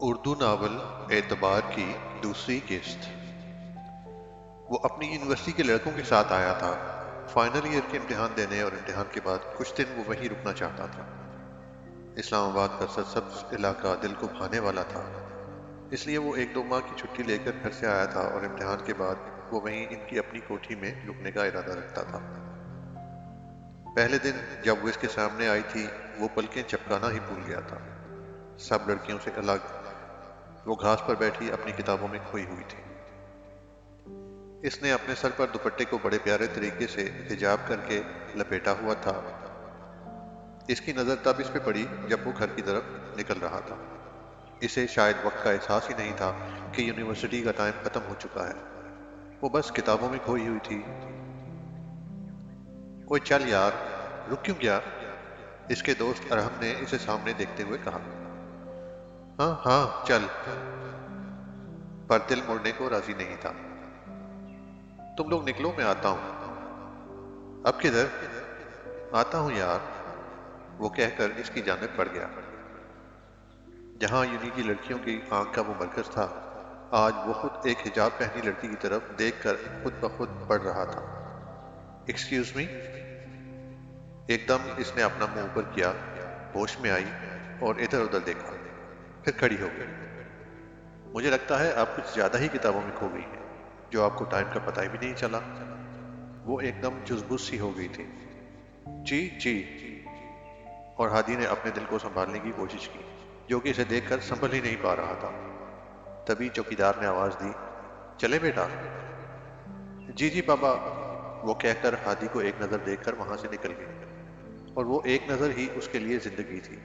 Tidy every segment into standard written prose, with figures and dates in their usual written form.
Urdu novel اعتبار کی دوسری قسط۔ وہ اپنی یونیورسٹی کے لڑکوں کے ساتھ آیا تھا۔ فائنل ایئر کے امتحان دینے اور امتحان کے بعد کچھ دن وہ وہیں رکنا چاہتا تھا۔ اسلام آباد کا سرسبز علاقہ دل کو بھانے والا تھا، اس لیے وہ 1-2 ماہ کی چھٹی لے کر گھر سے آیا تھا اور امتحان کے بعد وہ وہیں ان کی اپنی کوٹھی میں رکنے کا ارادہ رکھتا تھا۔ پہلے دن جب وہ اس کے سامنے آئی تھی وہ پلکیں چپکانا ہی بھول گیا تھا۔ سب لڑکیوں سے الگ وہ گھاس پر بیٹھی اپنی کتابوں میں کھوئی ہوئی تھی۔ اس نے اپنے سر پر دوپٹے کو بڑے پیارے طریقے سے حجاب کر کے لپیٹا ہوا تھا۔ اس کی نظر تب اس پہ پڑی جب وہ گھر کی طرف نکل رہا تھا۔ اسے شاید وقت کا احساس ہی نہیں تھا کہ یونیورسٹی کا ٹائم ختم ہو چکا ہے۔ وہ بس کتابوں میں کھوئی ہوئی تھی۔ اوے چل یار، رک کیوں گیا؟ اس کے دوست ارحم نے اسے سامنے دیکھتے ہوئے کہا۔ ہاں ہاں چل، پر دل مڑنے کو راضی نہیں تھا۔ تم لوگ نکلو، میں آتا ہوں۔ اب کدھر؟ آتا ہوں یار، وہ کہہ کر اس کی جانب بڑھ گیا۔ جہاں یونی کی لڑکیوں کی آنکھ کا وہ مرکز تھا، آج وہ خود ایک حجاب پہنی لڑکی کی طرف دیکھ کر خود بخود بڑھ رہا تھا۔ Excuse me? ایک دم اس نے اپنا منہ اوپر کیا، ہوش میں آئی اور ادھر ادھر دیکھا، پھر کھڑی ہو گئی۔ مجھے لگتا ہے آپ کچھ زیادہ ہی کتابوں میں کھو گئی ہیں، جو آپ کو ٹائم کا پتہ بھی نہیں چلا۔ وہ ایک دم جزبوز سی ہو گئی تھی۔ جی جی، اور ہادی نے اپنے دل کو سنبھالنے کی کوشش کی، جو کہ اسے دیکھ کر سنبھل ہی نہیں پا رہا تھا۔ تبھی چوکیدار نے آواز دی، چلے بیٹا؟ جی جی بابا، وہ کہہ کر ہادی کو ایک نظر دیکھ کر وہاں سے نکل گئی، اور وہ ایک نظر ہی اس کے لیے زندگی تھی۔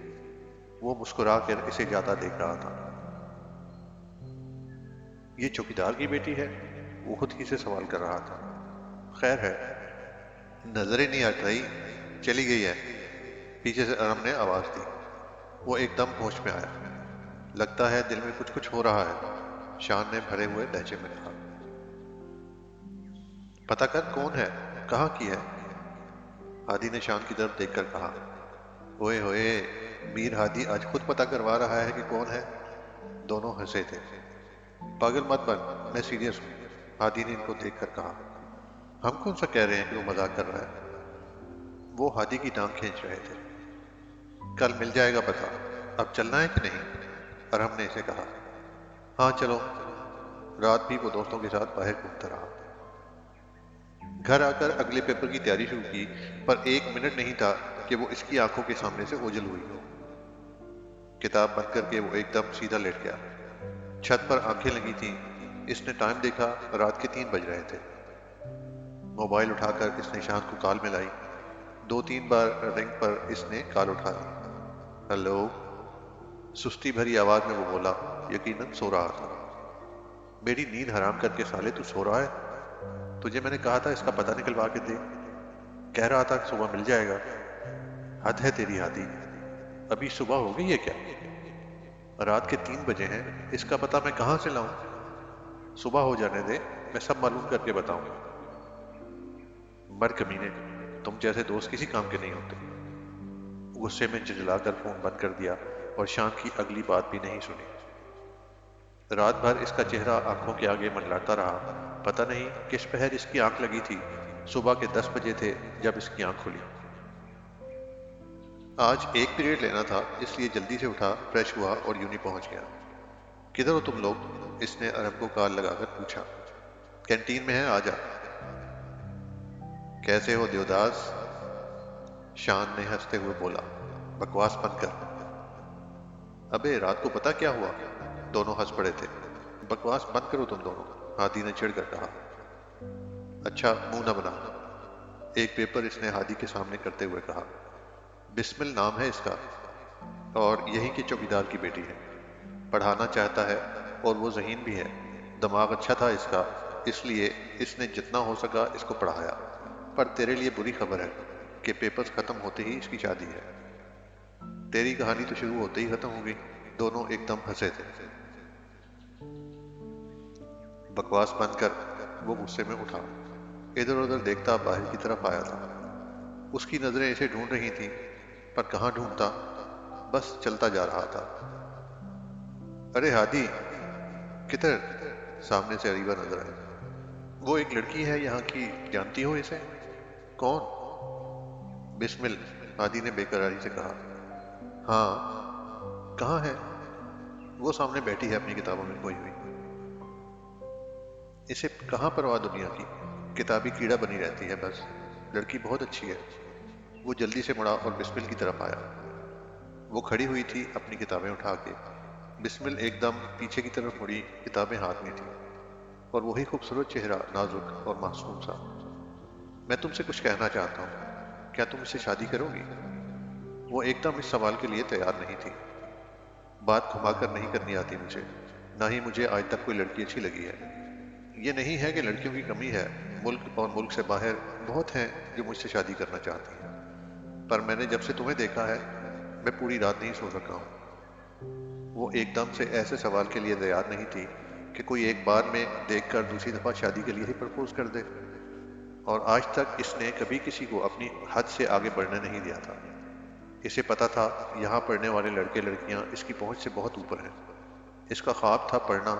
وہ مسکرا کر اسے جاتا دیکھ رہا تھا۔ یہ چوکیدار کی بیٹی ہے؟ وہ خود ہی سے سوال کر رہا تھا۔ خیر ہے، نظریں نہیں ہٹ رہی، چلی گئی ہے، پیچھے سے ارم نے آواز دی۔ وہ ایک دم ہوش میں آیا۔ لگتا ہے دل میں کچھ کچھ ہو رہا ہے، شان نے بھرے ہوئے لہجے میں کہا۔ پتہ کر کون ہے، کہاں کی ہے؟ ہادی نے شان کی طرف دیکھ کر کہا۔ ہوئے ہوئے، میر ہادی آج خود پتہ کروا رہا ہے کہ کون ہے۔ دونوں ہنسے تھے۔ پاگل مت بن، میں سیریس ہوں، ہادی نے ان کو دیکھ کر کہا۔ ہم کون سا کہہ رہے ہیں کہ وہ مذاق کر رہا ہے؟ وہ ہادی کی ٹانگ کھینچ رہے تھے۔ کل مل جائے گا پتہ، اب چلنا ہے کہ نہیں؟ ارحم نے اسے کہا۔ ہاں چلو۔ رات بھی وہ دوستوں کے ساتھ باہر گھومتا رہا۔ گھر آ کر اگلے پیپر کی تیاری شروع کی، پر 1 منٹ نہیں تھا کہ وہ اس کی آنکھوں کے سامنے سے اوجھل ہوئی۔ کتاب بند کر کے وہ ایک دم سیدھا لیٹ گیا۔ چھت پر آنکھیں لگی تھیں۔ اس نے ٹائم دیکھا، رات کے 3 بج رہے تھے۔ موبائل اٹھا کر اس نے شان کو کال ملائی۔ 2-3 بار رنگ پر اس نے کال اٹھا لی۔ ہلو، سستی بھری آواز میں وہ بولا، یقیناً سو رہا تھا۔ میری نیند حرام کر کے سالے تو سو رہا ہے؟ تجھے میں نے کہا تھا اس کا پتہ نکلوا کے دے، کہہ رہا تھا کہ صبح مل جائے گا۔ حد ہے تیری ہادی، ابھی صبح ہو گئی ہے کیا؟ رات کے 3 بجے ہیں، اس کا پتہ میں کہاں سے لاؤں؟ صبح ہو جانے دے، میں سب معلوم کر کے بتاؤں گا۔ مر کمینے، تم جیسے دوست کسی کام کے نہیں ہوتے۔ غصے میں جھنجلا کر فون بند کر دیا اور شان کی اگلی بات بھی نہیں سنی۔ رات بھر اس کا چہرہ آنکھوں کے آگے منڈلاتا رہا۔ پتہ نہیں کس پہر اس کی آنکھ لگی تھی۔ صبح کے 10 بجے تھے جب اس کی آنکھ کھلی۔ آج ایک پیریڈ لینا تھا، اس لیے جلدی سے اٹھا، فریش ہوا اور یونی پہنچ گیا۔ کدھر ہو تم لوگ؟ اس نے ارحم کو کال لگا کر پوچھا۔ کینٹین میں ہے، آ جا۔ کیسے ہو دیوداس؟ شان نے ہنستے ہوئے بولا۔ بکواس بند کر۔ ابے رات کو پتہ کیا ہوا؟ دونوں ہنس پڑے تھے۔ بکواس بند کرو تم دونوں، ہادی نے چڑھ کر کہا۔ اچھا منہ نہ بنا، ایک پیپر اس نے ہادی کے سامنے کرتے ہوئے کہا۔ بسمل نام ہے اس کا، اور یہی کی چوکیدار کی بیٹی ہے۔ پڑھانا چاہتا ہے، اور وہ ذہین بھی ہے۔ دماغ اچھا تھا اس کا، اس لیے اس نے جتنا ہو سکا اس کو پڑھایا۔ پر تیرے لیے بری خبر ہے کہ پیپرز ختم ہوتے ہی اس کی شادی ہے۔ تیری کہانی تو شروع ہوتے ہی ختم ہو گئی۔ دونوں ایک دم ہنسے تھے۔ بکواس بند کر، وہ غصے میں اٹھا۔ ادھر ادھر دیکھتا باہر کی طرف آیا تھا۔ اس کی نظریں اسے ڈھونڈ رہی تھیں، پر کہاں ڈھونڈتا، بس چلتا جا رہا تھا۔ ارے ہادی کدھر؟ سامنے سے اریبہ نظر آئی۔ وہ ایک لڑکی ہے یہاں کی، جانتی ہو اسے؟ کون؟ بسمل، ہادی نے بے قراری سے کہا۔ ہاں، کہاں ہے؟ وہ سامنے بیٹھی ہے اپنی کتابوں میں کھوئی ہوئی۔ اسے کہاں پرواہ دنیا کی، کتابی کیڑا بنی رہتی ہے بس۔ لڑکی بہت اچھی ہے۔ وہ جلدی سے مڑا اور بسمل کی طرف آیا۔ وہ کھڑی ہوئی تھی اپنی کتابیں اٹھا کے۔ بسمل ایک دم پیچھے کی طرف مڑی، کتابیں ہاتھ میں تھی، اور وہی خوبصورت چہرہ، نازک اور معصوم سا۔ میں تم سے کچھ کہنا چاہتا ہوں، کیا تم اس سے شادی کرو گی؟ وہ ایک دم اس سوال کے لیے تیار نہیں تھی۔ بات گھما کر نہیں کرنی آتی مجھے، نہ ہی مجھے آج تک کوئی لڑکی اچھی لگی ہے۔ یہ نہیں ہے کہ لڑکیوں کی کمی ہے، ملک اور ملک سے باہر بہت ہیں جو مجھ سے شادی کرنا چاہتی ہیں، پر میں نے جب سے تمہیں دیکھا ہے میں پوری رات نہیں سو سکا ہوں۔ وہ ایک دم سے ایسے سوال کے لیے تیار نہیں تھی کہ کوئی ایک بار میں دیکھ کر دوسری دفعہ شادی کے لیے ہی پرپوز کر دے، اور آج تک اس نے کبھی کسی کو اپنی حد سے آگے بڑھنے نہیں دیا تھا۔ اسے پتا تھا یہاں پڑھنے والے لڑکے لڑکیاں اس کی پہنچ سے بہت اوپر ہیں۔ اس کا خواب تھا پڑھنا،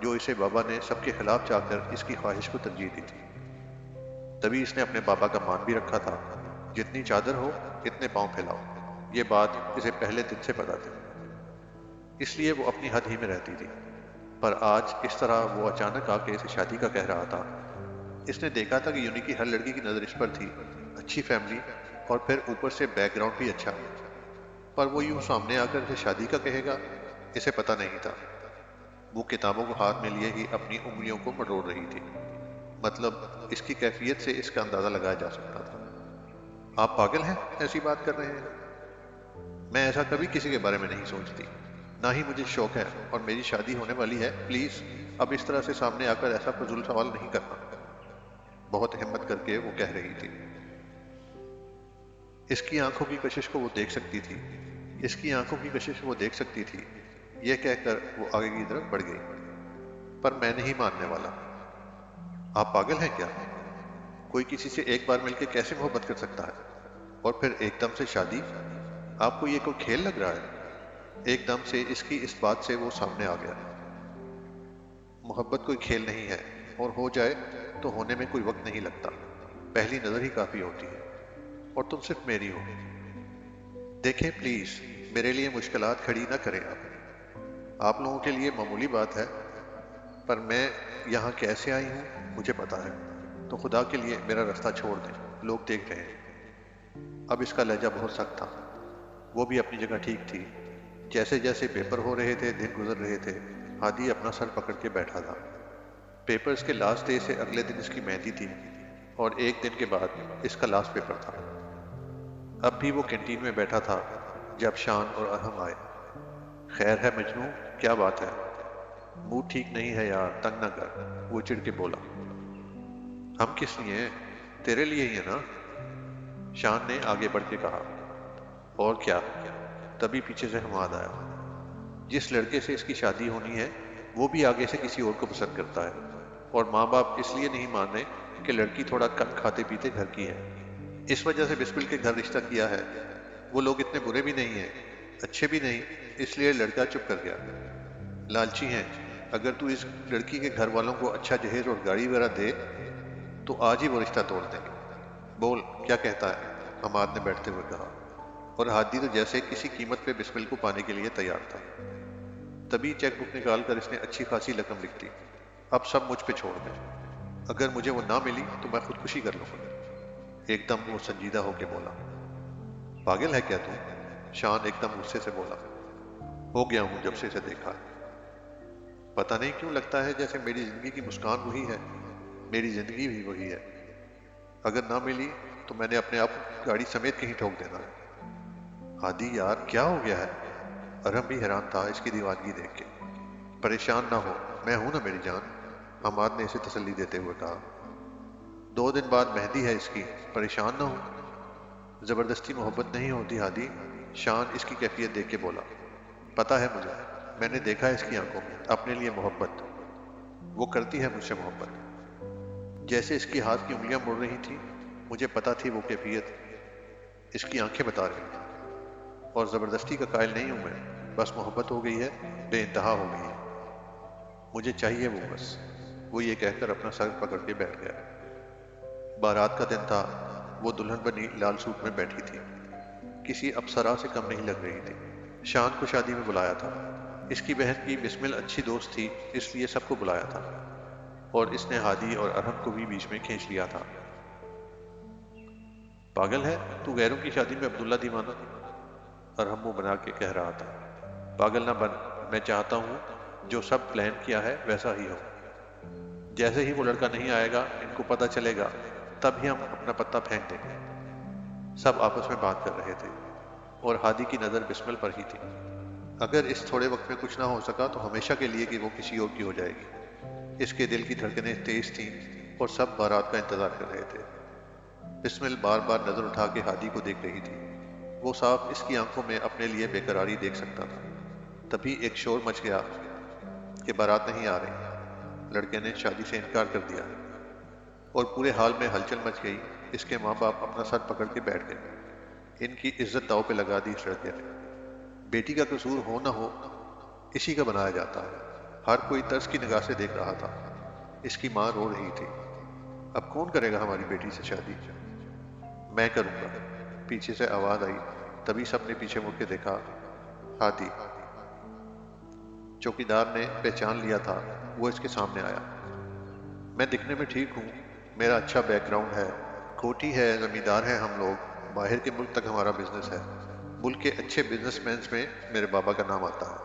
جو اسے بابا نے سب کے خلاف جا کر اس کی خواہش کو ترجیح دی تھی۔ تبھی اس نے اپنے بابا کا مان بھی رکھا تھا، جتنی چادر ہو اتنے پاؤں پھیلاؤ۔ یہ بات اسے پہلے دن سے پتا تھی، اس لیے وہ اپنی حد ہی میں رہتی تھی۔ پر آج اس طرح وہ اچانک آ کے اسے شادی کا کہہ رہا تھا۔ اس نے دیکھا تھا کہ یونی کی ہر لڑکی کی نظر اس پر تھی، اچھی فیملی اور پھر اوپر سے بیک گراؤنڈ بھی اچھا، پر وہ یوں سامنے آ کر اسے شادی کا کہے گا، اسے پتہ نہیں تھا۔ وہ کتابوں کو ہاتھ میں لیے ہی اپنی انگلیوں کو مروڑ رہی تھی، مطلب اس کی کیفیت سے اس کا اندازہ لگایا جا سکتا تھا۔ آپ پاگل ہیں ایسی بات کر رہے ہیں؟ میں ایسا کبھی کسی کے بارے میں نہیں سوچتی، نہ ہی مجھے شوق ہے، اور میری شادی ہونے والی ہے۔ پلیز اب اس طرح سے سامنے آ کر ایسا فضول سوال نہیں کرنا، بہت ہمت کر کے وہ کہہ رہی تھی۔ اس کی آنکھوں کی کشش کو وہ دیکھ سکتی تھی، اس کی آنکھوں کی کشش وہ دیکھ سکتی تھی۔ یہ کہہ کر وہ آگے کی طرف بڑھ گئی۔ پر میں نہیں ماننے والا۔ آپ پاگل ہیں کیا؟ کوئی کسی سے ایک بار مل کے کیسے محبت کر سکتا ہے، اور پھر ایک دم سے شادی؟ آپ کو یہ کوئی کھیل لگ رہا ہے؟ ایک دم سے اس کی اس بات سے وہ سامنے آ گیا۔ محبت کوئی کھیل نہیں ہے، اور ہو جائے تو ہونے میں کوئی وقت نہیں لگتا، پہلی نظر ہی کافی ہوتی ہے، اور تم صرف میری ہو۔ دیکھیں پلیز، میرے لیے مشکلات کھڑی نہ کریں آپ لوگوں کے لیے معمولی بات ہے، پر میں یہاں کیسے آئی ہوں مجھے پتا ہے، تو خدا کے لیے میرا راستہ چھوڑ دیں، لوگ دیکھ رہے ہیں۔ اب اس کا لہجہ بہت سخت تھا، وہ بھی اپنی جگہ ٹھیک تھی۔ جیسے جیسے پیپر ہو رہے تھے، دن گزر رہے تھے، ہادی اپنا سر پکڑ کے بیٹھا تھا۔ پیپرز کے لاسٹ ڈے سے اگلے دن اس کی مہندی تھی، اور ایک دن کے بعد اس کا لاسٹ پیپر تھا۔ اب بھی وہ کینٹین میں بیٹھا تھا جب شان اور ارحم آئے۔ خیر ہے مجنوں، کیا بات ہے؟ موڈ ٹھیک نہیں ہے یار، تنگ نہ کر، وہ چڑ کے بولا۔ ہم کس لیے ہیں؟ تیرے لیے ہی ہے نا؟ شان نے آگے بڑھ کے کہا۔ اور کیا؟ تبھی پیچھے سے حماد آیا۔ جس لڑکے سے اس کی شادی ہونی ہے وہ بھی آگے سے کسی اور کو پسند کرتا ہے، اور ماں باپ اس لیے نہیں مان رہے کہ لڑکی تھوڑا کم کھاتے پیتے گھر کی ہے۔ اس وجہ سے بسمل کے گھر رشتہ کیا ہے۔ وہ لوگ اتنے برے بھی نہیں ہیں، اچھے بھی نہیں، اس لیے لڑکا چپ کر گیا۔ لالچی ہیں، اگر تو اس لڑکی کے گھر والوں کو اچھا جہیز اور گاڑی وغیرہ دے تو آج ہی وہ رشتہ توڑ دیں گے۔ بول کیا کہتا ہے؟ حماد نے بیٹھتے ہوئے کہا، اور ہادی تو جیسے کسی قیمت پہ بسمل کو پانے کے لیے تیار تھا۔ تبھی چیک بک نکال کر اس نے اچھی خاصی رقم لکھ دی۔ اب سب مجھ پہ چھوڑ دیں، اگر مجھے وہ نہ ملی تو میں خودکشی کر لوں گا۔ ایک دم وہ سنجیدہ ہو کے بولا۔ پاگل ہے کیا تو؟ شان ایک دم غصے سے بولا۔ ہو گیا ہوں جب سے اسے دیکھا ہے۔ پتہ نہیں کیوں لگتا ہے جیسے میری زندگی کی مسکان وہی ہے، میری زندگی بھی وہی ہے۔ اگر نہ ملی تو میں نے اپنے آپ گاڑی سمیت کہیں ٹھوک دینا ہے۔ ہادی یار کیا ہو گیا ہے؟ ارحم بھی حیران تھا اس کی دیوانگی دیکھ کے۔ پریشان نہ ہو، میں ہوں نا میری جان، حماد نے اسے تسلی دیتے ہوئے کہا۔ 2 دن بعد مہندی ہے اس کی، پریشان نہ ہو۔ زبردستی محبت نہیں ہوتی ہادی، شان اس کی کیفیت دیکھ کے بولا۔ پتا ہے مجھے، میں نے دیکھا ہے اس کی آنکھوں میں اپنے لیے محبت، وہ کرتی ہے مجھ سے محبت۔ جیسے اس کی ہاتھ کی انگلیاں مڑ رہی تھی، مجھے پتا تھی وہ کیفیت اس کی آنکھیں بتا رہی تھی، اور زبردستی کا قائل نہیں ہوں میں، بس محبت ہو گئی ہے، بے انتہا ہو گئی ہے، مجھے چاہیے وہ بس۔ وہ یہ کہہ کر اپنا سر پکڑ کے بیٹھ گیا۔ بارات کا دن تھا، وہ دلہن بنی لال سوٹ میں بیٹھی تھی، کسی اپسرا سے کم نہیں لگ رہی تھی۔ شان کو شادی میں بلایا تھا، اس کی بہن کی بسمل اچھی دوست تھی، اس لیے سب کو بلایا تھا، اور اس نے ہادی اور ارحم کو بھی بیچ میں کھینچ لیا تھا۔ پاگل ہے تو غیروں کی شادی میں عبداللہ دیوانہ، ارحم منہ بنا کے کہہ رہا تھا۔ پاگل نہ بن، میں چاہتا ہوں جو سب پلان کیا ہے ویسا ہی ہو۔ جیسے ہی وہ لڑکا نہیں آئے گا، ان کو پتہ چلے گا، تب ہی ہم اپنا پتہ پھینک دیں گے۔ سب آپس میں بات کر رہے تھے، اور ہادی کی نظر بسمل پر ہی تھی۔ اگر اس تھوڑے وقت میں کچھ نہ ہو سکا تو ہمیشہ کے لیے کہ وہ کسی اور کی ہو جائے گی۔ اس کے دل کی دھڑکنیں تیز تھیں اور سب بارات کا انتظار کر رہے تھے۔ بسمل بار بار نظر اٹھا کے ہادی کو دیکھ رہی تھی، وہ صاف اس کی آنکھوں میں اپنے لیے بے قراری دیکھ سکتا تھا۔ تبھی ایک شور مچ گیا کہ بارات نہیں آ رہی، لڑکے نے شادی سے انکار کر دیا ہے، اور پورے حال میں ہلچل مچ گئی۔ اس کے ماں باپ اپنا سر پکڑ کے بیٹھ گئے، ان کی عزت داؤ پہ لگا دی اس لڑکے نے۔ بیٹی کا قصور ہو نہ ہو، اسی کا بنایا جاتا ہے۔ ہر کوئی ترس کی نگاہ سے دیکھ رہا تھا۔ اس کی ماں رو رہی تھی، اب کون کرے گا ہماری بیٹی سے شادی؟ میں کروں گا، پیچھے سے آواز آئی۔ تبھی سب نے پیچھے مڑ کے دیکھا، ہادی چوکیدار نے پہچان لیا تھا، وہ اس کے سامنے آیا۔ میں دکھنے میں ٹھیک ہوں، میرا اچھا بیک گراؤنڈ ہے، کوٹھی ہے، زمیندار ہیں ہم لوگ، باہر کے ملک تک ہمارا بزنس ہے، ملک کے اچھے بزنس مینز میں میرے بابا کا نام آتا ہے۔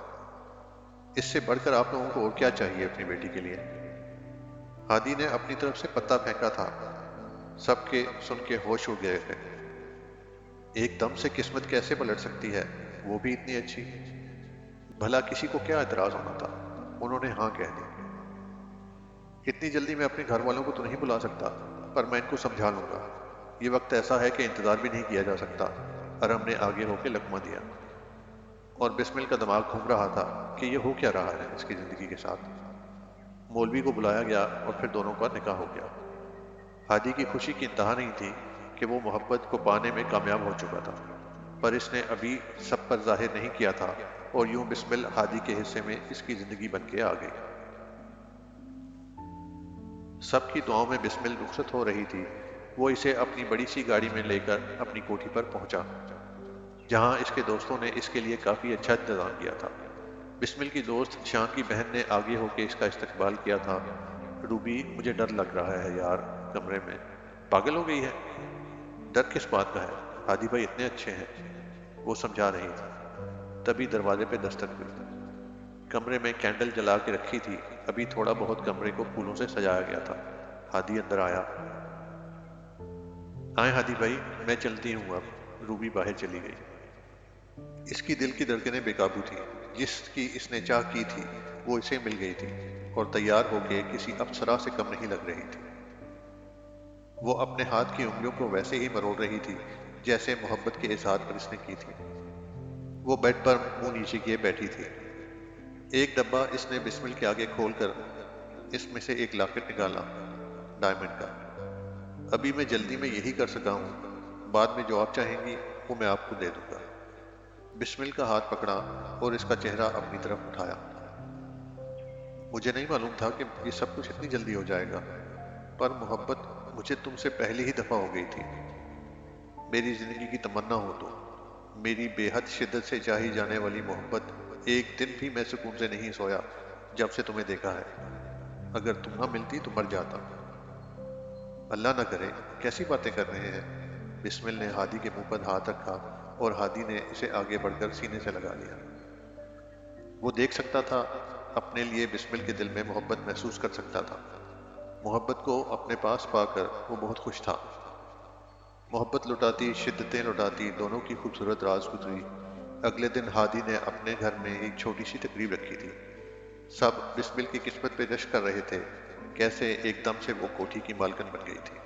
اس سے بڑھ کر آپ لوگوں کو اور کیا چاہیے اپنی بیٹی کے لیے؟ ہادی نے اپنی طرف سے پتہ پھینکا تھا، سب کے سن کے ہوش اڑ گئے تھے۔ ایک دم سے قسمت کیسے پلٹ سکتی ہے، وہ بھی اتنی اچھی؟ بھلا کسی کو کیا اعتراض ہونا تھا؟ انہوں نے ہاں کہہ دی۔ اتنی جلدی میں اپنے گھر والوں کو تو نہیں بلا سکتا، پر میں ان کو سمجھا لوں گا۔ یہ وقت ایسا ہے کہ انتظار بھی نہیں کیا جا سکتا۔ ارحم نے آگے ہو کے لقمہ دیا، اور بسمل کا دماغ گھوم رہا تھا کہ یہ ہو کیا رہا ہے اس کی زندگی کے ساتھ۔ مولوی کو بلایا گیا اور پھر دونوں کا نکاح ہو گیا۔ ہادی کی خوشی کی انتہا نہیں تھی کہ وہ محبت کو پانے میں کامیاب ہو چکا تھا، پر اس نے ابھی سب پر ظاہر نہیں کیا تھا، اور یوں بسمل ہادی کے حصے میں اس کی زندگی بن کے آ گئی۔ سب کی دعاؤں میں بسمل رخصت ہو رہی تھی، وہ اسے اپنی بڑی سی گاڑی میں لے کر اپنی کوٹھی پر پہنچا، جہاں اس کے دوستوں نے اس کے لیے کافی اچھا انتظام کیا تھا۔ بسمل کی دوست شان کی بہن نے آگے ہو کے اس کا استقبال کیا تھا۔ روبی، مجھے ڈر لگ رہا ہے یار، کمرے میں پاگل ہو گئی ہے؟ ڈر کس بات کا ہے، ہادی بھائی اتنے اچھے ہیں، وہ سمجھا رہی تھی۔ تبھی دروازے پہ دستک ہوئی۔ کمرے میں کینڈل جلا کے رکھی تھی، ابھی تھوڑا بہت کمرے کو پھولوں سے سجایا گیا تھا۔ ہادی اندر آیا۔ آئیں ہادی بھائی، میں چلتی ہوں اب۔ روبی باہر چلی گئی۔ اس کی دل کی دھڑکنیں بے قابو تھی، جس کی اس نے چاہ کی تھی وہ اسے مل گئی تھی، اور تیار ہو کے کسی اپسرا سے کم نہیں لگ رہی تھی۔ وہ اپنے ہاتھ کی انگلیوں کو ویسے ہی مروڑ رہی تھی جیسے محبت کے اظہار پر اس نے کی تھی۔ وہ بیڈ پر منہ نیچے کیے بیٹھی تھی۔ ایک ڈبہ اس نے بسمل کے آگے کھول کر اس میں سے ایک لاکٹ نکالا، ڈائمنڈ کا۔ ابھی میں جلدی میں یہی کر سکا ہوں، بعد میں جو آپ چاہیں گی وہ میں آپ کو دے دوں گا۔ بسمل کا ہاتھ پکڑا اور اس کا چہرہ اپنی طرف اٹھایا۔ مجھے نہیں معلوم تھا کہ یہ سب کچھ اتنی جلدی ہو جائے گا، پر محبت، مجھے تم سے پہلے ہی دفعہ ہو گئی تھی۔ میری زندگی کی تمنا ہو تو، میری بے حد شدت سے چاہی جانے والی محبت۔ ایک دن بھی میں سکون سے نہیں سویا جب سے تمہیں دیکھا ہے۔ اگر تم نہ ملتی تو مر جاتا۔ اللہ نہ کرے، کیسی باتیں کر رہے ہیں؟ بسمل نے ہادی کے منہ پر ہاتھ رکھا، اور ہادی نے اسے آگے بڑھ کر سینے سے لگا لیا۔ وہ دیکھ سکتا تھا، اپنے لیے بسمل کے دل میں محبت محسوس کر سکتا تھا۔ محبت کو اپنے پاس پا کر وہ بہت خوش تھا۔ محبت لٹاتی، شدتیں لٹاتی، دونوں کی خوبصورت رات گزری۔ اگلے دن ہادی نے اپنے گھر میں ایک چھوٹی سی تقریب رکھی تھی۔ سب بسمل کی قسمت پہ جشن کر رہے تھے، کیسے ایک دم سے وہ کوٹھی کی مالکن بن گئی تھی۔